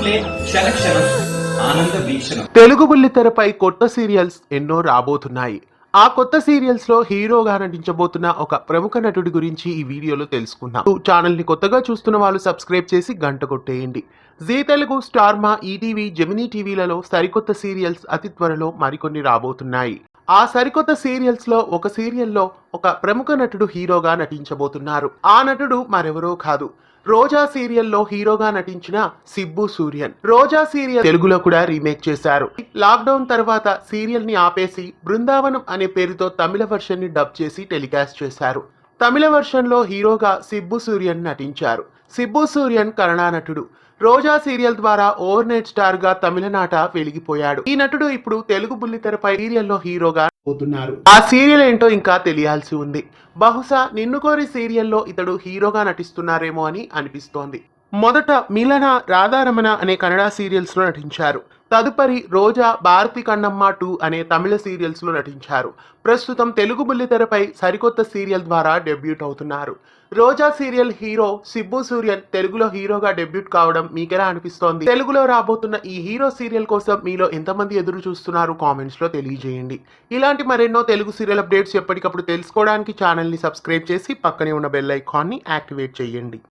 Play క్షణ ఆనంద వీక్షణం. తెలుగు బుల్లితెరపై కొత్త సీరియల్స్ ఎన్నో రాబోతున్నాయి. ఆ కొత్త సీరియల్స్ లో హీరోగా నటించబోతున్న ఒక ప్రముఖ నటుడి గురించి ఈ వీడియోలో తెలుసుకుందాం. ఛానల్ ని కొత్తగా చూస్తున్న వాళ్ళు సబ్స్క్రైబ్ చేసి గంట కొట్టేయండి. జీ తెలుగు, స్టార్ మా, ఈటీవీ, జెమినీ టీవీలలో సరికొత్త సీరియల్స్ అతి త్వరలో మరికొన్ని రాబోతున్నాయి. ఆ సరికొత్త సీరియల్స్ లో ఒక సీరియల్లో ఒక ప్రముఖ నటుడు హీరోగా నటించబోతున్నారు. ఆ నటుడు మరెవరో కాదు, రోజా సీరియల్లో హీరోగా నటించిన సిబ్బు సూర్యన్. రోజా సీరియల్ తెలుగులో కూడా రీమేక్ చేశారు. లాక్డౌన్ తర్వాత సీరియల్ ని ఆపేసి బృందావనం అనే పేరుతో తమిళ వర్షన్ ని డబ్ చేసి టెలికాస్ట్ చేశారు. తమిళ వర్షన్ లో హీరోగా సిబ్బు సూర్యన్ నటించారు. సిబ్బు సూర్యన్ కన్నడ నటుడు. రోజా సీరియల్ ద్వారా ఓవర్ నైట్ స్టార్ గా తమిళనాట వెలిగిపోయాడు. ఈ నటుడు ఇప్పుడు తెలుగు బుల్లితెరపై సీరియల్లో హీరోగా పోతున్నారు. ఆ సీరియల్ ఏంటో ఇంకా తెలియాల్సి ఉంది. బహుశా నిన్ను కోరి సీరియల్లో ఇతడు హీరోగా నటిస్తున్నారేమో అని అనిపిస్తోంది. మొదట మిలన, రాధారమణ అనే కన్నడ సీరియల్స్ లో నటించారు. తదుపరి రోజా, భారతి కన్నమ్మ 2 అనే తమిళ సీరియల్స్ లో నటించారు. ప్రస్తుతం తెలుగు బుల్లితెరపై సరికొత్త సీరియల్ ద్వారా డెబ్యూట్ అవుతున్నారు. రోజా సీరియల్ హీరో సిబ్బు సూర్యన్ తెలుగులో హీరోగా డెబ్యూట్ కావడం మీకెలా అనిపిస్తోంది? తెలుగులో రాబోతున్న ఈ హీరో సీరియల్ కోసం మీలో ఎంతమంది ఎదురు చూస్తున్నారు? కామెంట్స్ లో తెలియజేయండి. ఇలాంటి మరెన్నో తెలుగు సీరియల్ అప్డేట్స్ ఎప్పటికప్పుడు తెలుసుకోవడానికి ఛానల్ ని సబ్స్క్రైబ్ చేసి పక్కనే ఉన్న బెల్ ఐకాన్ ని యాక్టివేట్ చేయండి.